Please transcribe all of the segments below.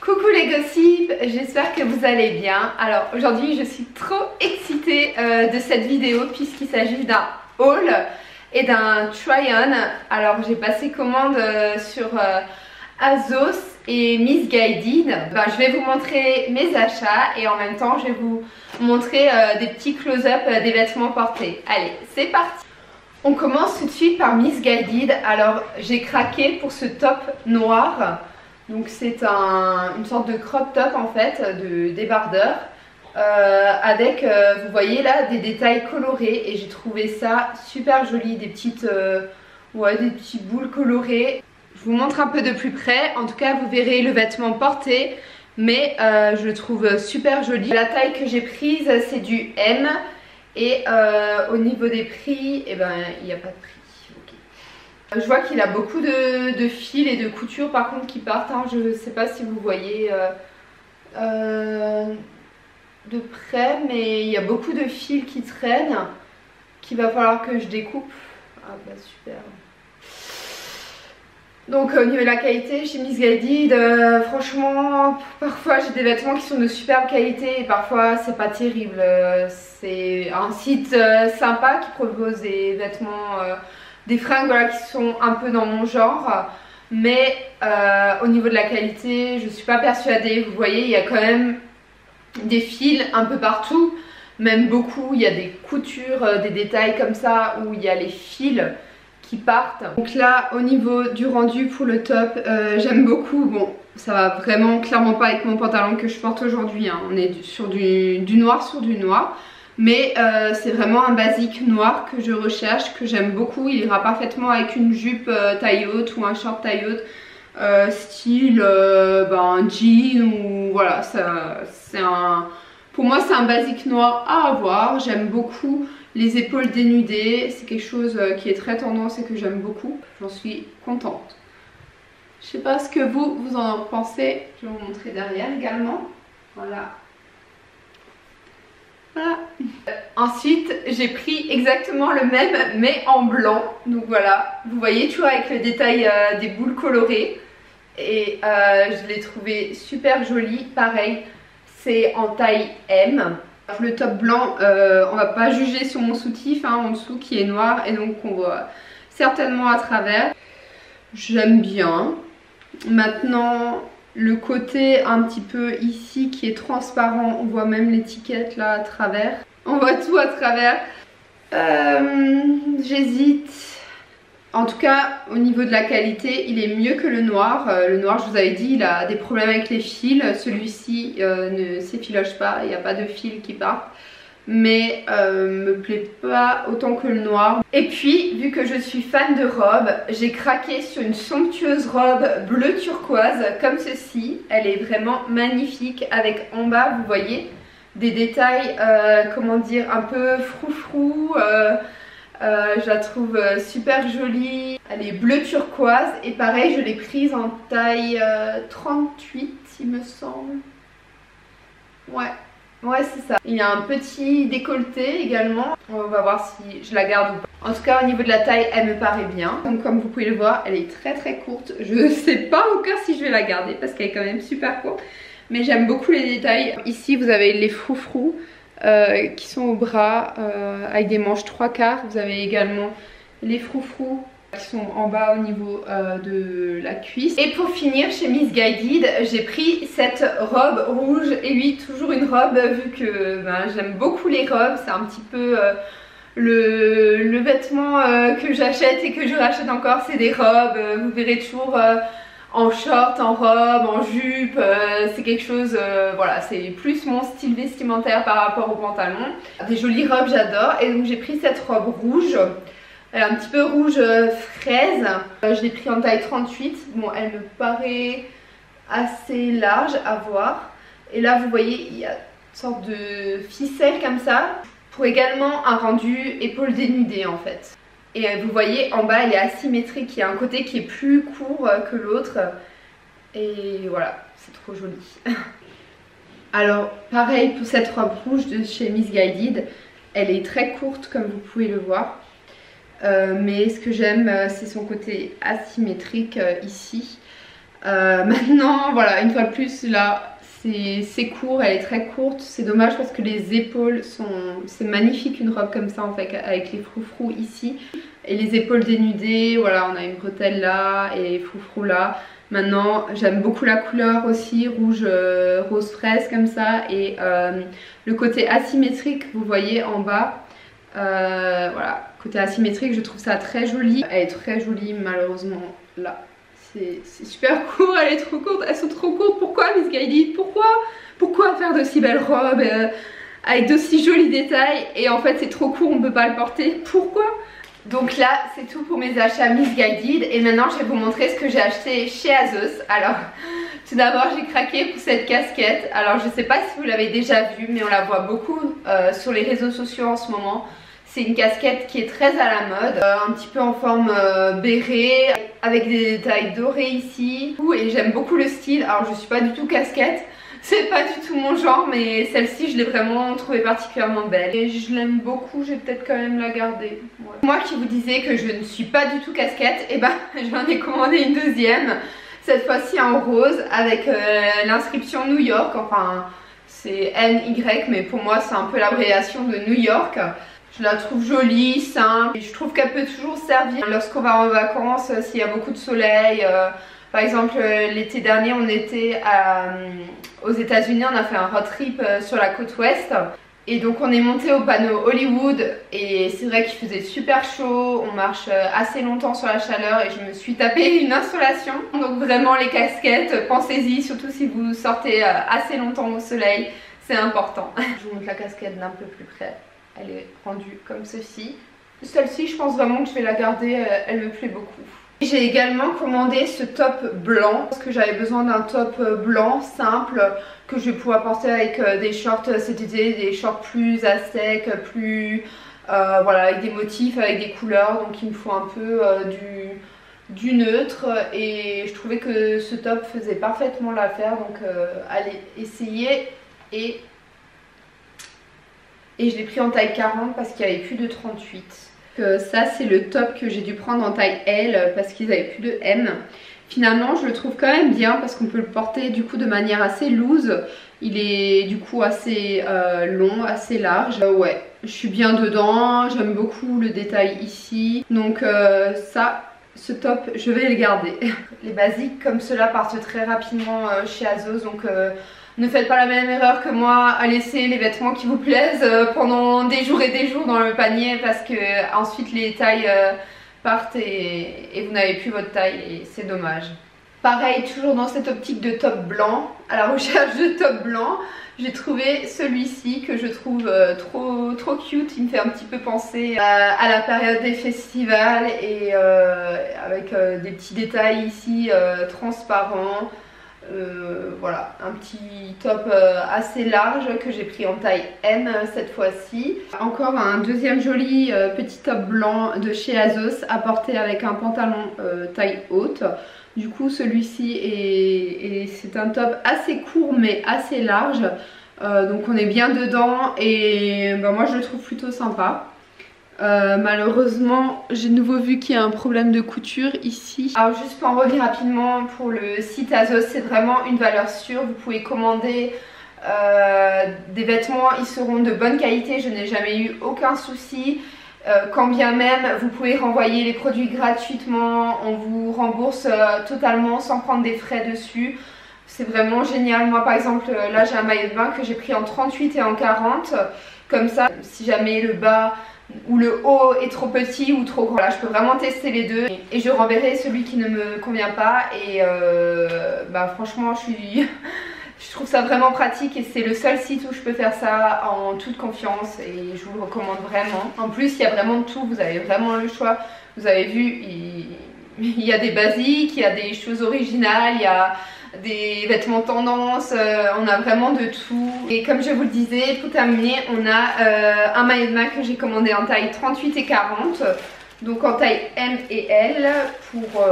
Coucou les gossips, j'espère que vous allez bien. Alors aujourd'hui je suis trop excitée de cette vidéo puisqu'il s'agit d'un haul et d'un try-on. Alors j'ai passé commande sur Azos et Missguided. Je vais vous montrer mes achats et en même temps je vais vous montrer des petits close-up des vêtements portés. Allez, c'est parti. On commence tout de suite par Missguided. Alors j'ai craqué pour ce top noir. Donc c'est une sorte de crop top en fait, de débardeur avec, vous voyez là, des détails colorés et j'ai trouvé ça super joli, des petites des petits boules colorées. Je vous montre un peu de plus près, en tout cas vous verrez le vêtement porté, mais je le trouve super joli. La taille que j'ai prise c'est du M et au niveau des prix, eh ben, il n'y a pas de prix. Je vois qu'il a beaucoup de fils et de coutures par contre qui partent, hein. Je ne sais pas si vous voyez de près, mais il y a beaucoup de fils qui traînent qu'il va falloir que je découpe. Ah bah super. Donc au niveau de la qualité chez Missguided, franchement parfois j'ai des vêtements qui sont de superbe qualité et parfois c'est pas terrible. C'est un site sympa qui propose des vêtements, des fringues voilà, qui sont un peu dans mon genre, mais au niveau de la qualité je suis pas persuadée. Vous voyez il y a quand même des fils un peu partout, même beaucoup, il y a des coutures, des détails comme ça où il y a les fils qui partent. Donc là au niveau du rendu pour le top, j'aime beaucoup. Bon ça va vraiment clairement pas avec mon pantalon que je porte aujourd'hui, hein. On est sur du noir sur du noir. Mais c'est vraiment un basique noir que je recherche, que j'aime beaucoup. Il ira parfaitement avec une jupe taille haute ou un short taille haute, style un jean ou voilà. Pour moi c'est un basique noir à avoir. J'aime beaucoup les épaules dénudées. C'est quelque chose qui est très tendance et que j'aime beaucoup. J'en suis contente. Je sais pas ce que vous en pensez. Je vais vous montrer derrière également. Voilà. Voilà. Ensuite j'ai pris exactement le même mais en blanc. Donc voilà, vous voyez toujours avec le détail des boules colorées. Et je l'ai trouvé super joli. Pareil, c'est en taille M. Le top blanc, on va pas juger sur mon soutif hein, en dessous qui est noir et donc on voit certainement à travers. J'aime bien. Maintenant le côté un petit peu ici qui est transparent, on voit même l'étiquette là à travers, on voit tout à travers. J'hésite. En tout cas au niveau de la qualité il est mieux que le noir. Le noir je vous avais dit il a des problèmes avec les fils, celui-ci ne s'effiloche pas, il n'y a pas de fils qui partent. Mais me plaît pas autant que le noir. Et puis vu que je suis fan de robes, j'ai craqué sur une somptueuse robe bleu turquoise comme ceci. Elle est vraiment magnifique avec en bas vous voyez des détails comment dire un peu froufrou. Je la trouve super jolie. Elle est bleu turquoise et pareil je l'ai prise en taille 38 il me semble. Ouais c'est ça. Il y a un petit décolleté également. On va voir si je la garde ou pas. En tout cas au niveau de la taille elle me paraît bien. Donc comme vous pouvez le voir elle est très courte. Je sais pas encore si je vais la garder parce qu'elle est quand même super courte. Mais j'aime beaucoup les détails. Ici vous avez les froufrous qui sont au bras avec des manches 3/4. Vous avez également les froufrous qui sont en bas au niveau de la cuisse. Et pour finir chez Missguided j'ai pris cette robe rouge. Et oui toujours une robe vu que j'aime beaucoup les robes. C'est un petit peu le vêtement que j'achète et que je rachète encore, c'est des robes. Vous verrez toujours en short, en robe, en jupe. C'est quelque chose, voilà, c'est plus mon style vestimentaire par rapport au pantalon. Des jolies robes j'adore et donc j'ai pris cette robe rouge. Elle est un petit peu rouge fraise. Je l'ai pris en taille 38. Bon, elle me paraît assez large à voir. Et là, vous voyez, il y a une sorte de ficelle comme ça. Pour également un rendu épaule dénudée en fait. Et vous voyez, en bas, elle est asymétrique. Il y a un côté qui est plus court que l'autre. Et voilà, c'est trop joli. Alors, pareil pour cette robe rouge de chez Missguided. Elle est très courte comme vous pouvez le voir. Mais ce que j'aime c'est son côté asymétrique ici. Maintenant voilà, une fois de plus là c'est court, elle est très courte. C'est dommage parce que les épaules sont... C'est magnifique une robe comme ça en fait, avec les froufrous ici. Et les épaules dénudées, voilà, on a une bretelle là et les froufrous là. Maintenant j'aime beaucoup la couleur aussi, rouge rose fraise comme ça. Et le côté asymétrique, vous voyez en bas, voilà, côté asymétrique, je trouve ça très joli. Elle est très jolie, malheureusement là c'est super court, elle est trop courte, elles sont trop courtes. Pourquoi Miss Guided? Pourquoi faire de si belles robes avec d'aussi jolis détails et en fait c'est trop court, on ne peut pas le porter? Pourquoi? Donc là c'est tout pour mes achats Miss Guided et maintenant je vais vous montrer ce que j'ai acheté chez ASOS. Alors tout d'abord j'ai craqué pour cette casquette. Alors je sais pas si vous l'avez déjà vue mais on la voit beaucoup sur les réseaux sociaux en ce moment. C'est une casquette qui est très à la mode, un petit peu en forme béret, avec des détails dorés ici. Et j'aime beaucoup le style. Alors je suis pas du tout casquette, c'est pas du tout mon genre, mais celle-ci je l'ai vraiment trouvée particulièrement belle. Et je l'aime beaucoup, je vais peut-être quand même la garder. Ouais. Moi qui vous disais que je ne suis pas du tout casquette, et ben j'en ai commandé une deuxième. Cette fois-ci en rose, avec l'inscription New York, enfin c'est NY, mais pour moi c'est un peu l'abréviation de New York. Je la trouve jolie, simple, et je trouve qu'elle peut toujours servir lorsqu'on va en vacances, s'il y a beaucoup de soleil. Par exemple, l'été dernier, on était aux États-Unis, on a fait un road trip sur la côte ouest. Et donc on est monté au panneau Hollywood et c'est vrai qu'il faisait super chaud, on marche assez longtemps sur la chaleur et je me suis tapé une insolation. Donc vraiment les casquettes, pensez-y, surtout si vous sortez assez longtemps au soleil, c'est important. Je vous montre la casquette d'un peu plus près. Elle est rendue comme ceci. Celle-ci, je pense vraiment que je vais la garder, elle me plaît beaucoup. J'ai également commandé ce top blanc parce que j'avais besoin d'un top blanc simple que je vais pouvoir porter avec des shorts cet été, des shorts plus à sec, plus voilà, avec des motifs, avec des couleurs. Donc il me faut un peu du neutre et je trouvais que ce top faisait parfaitement l'affaire. Donc allez essayer et je l'ai pris en taille 40 parce qu'il n'y avait plus de 38. Ça c'est le top que j'ai dû prendre en taille L parce qu'ils n'avaient plus de M. Finalement je le trouve quand même bien parce qu'on peut le porter du coup de manière assez loose. Il est du coup assez long, assez large. Ouais, je suis bien dedans, j'aime beaucoup le détail ici. Donc ce top je vais le garder. Les basiques comme cela partent très rapidement chez ASOS, donc ne faites pas la même erreur que moi à laisser les vêtements qui vous plaisent pendant des jours et des jours dans le panier parce que ensuite les tailles partent et vous n'avez plus votre taille et c'est dommage. Pareil, toujours dans cette optique de top blanc, à la recherche de top blanc, j'ai trouvé celui-ci que je trouve trop cute. Il me fait un petit peu penser à la période des festivals et avec des petits détails ici transparents. Voilà, un petit top assez large que j'ai pris en taille M cette fois-ci. Encore un deuxième joli petit top blanc de chez ASOS à porter avec un pantalon taille haute. Du coup celui-ci c'est un top assez court mais assez large, donc on est bien dedans et moi je le trouve plutôt sympa. Malheureusement j'ai de nouveau vu qu'il y a un problème de couture ici. Alors juste pour en revenir rapidement, pour le site ASOS c'est vraiment une valeur sûre. Vous pouvez commander des vêtements, ils seront de bonne qualité, je n'ai jamais eu aucun souci. Quand bien même vous pouvez renvoyer les produits gratuitement, on vous rembourse totalement sans prendre des frais dessus. C'est vraiment génial. Moi par exemple là j'ai un maillot de bain que j'ai pris en 38 et en 40. Comme ça si jamais le bas ou le haut est trop petit ou trop grand, là, je peux vraiment tester les deux et je renverrai celui qui ne me convient pas et franchement je trouve ça vraiment pratique et c'est le seul site où je peux faire ça en toute confiance et je vous le recommande vraiment. En plus il y a vraiment de tout, vous avez vraiment le choix. Vous avez vu, il y a des basiques, il y a des choses originales, il y a des vêtements tendance, on a vraiment de tout. Et comme je vous le disais, pour terminer, on a un maillot de bain que j'ai commandé en taille 38 et 40. Donc en taille M et L pour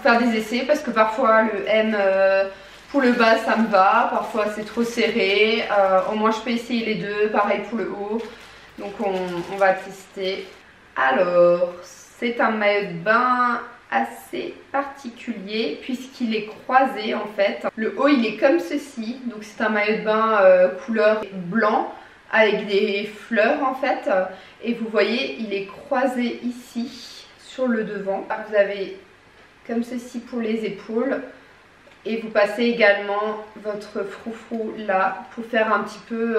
faire des essais parce que parfois le M pour le bas ça me va, parfois c'est trop serré. Au moins je peux essayer les deux, pareil pour le haut. Donc on va tester. Alors c'est un maillot de bain assez particulier puisqu'il est croisé en fait. Le haut il est comme ceci, donc c'est un maillot de bain couleur blanc avec des fleurs en fait, et vous voyez il est croisé ici sur le devant. Vous avez comme ceci pour les épaules et vous passez également votre froufrou là pour faire un petit peu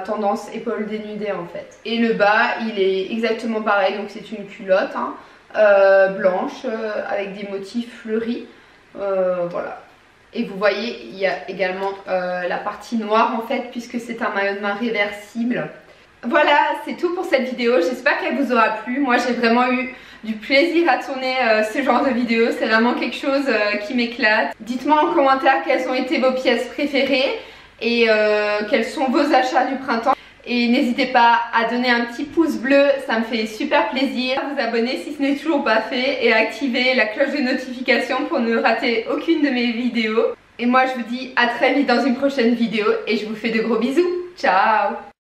tendance épaule dénudée en fait. Et le bas il est exactement pareil, donc c'est une culotte hein, blanche avec des motifs fleuris, voilà. Et vous voyez il y a également la partie noire en fait puisque c'est un maillot de bain réversible. Voilà, c'est tout pour cette vidéo, j'espère qu'elle vous aura plu. Moi j'ai vraiment eu du plaisir à tourner ce genre de vidéo, c'est vraiment quelque chose qui m'éclate. Dites-moi en commentaire quelles ont été vos pièces préférées et quels sont vos achats du printemps. Et n'hésitez pas à donner un petit pouce bleu, ça me fait super plaisir. Vous abonner si ce n'est toujours pas fait et activer la cloche de notification pour ne rater aucune de mes vidéos. Et moi je vous dis à très vite dans une prochaine vidéo et je vous fais de gros bisous. Ciao!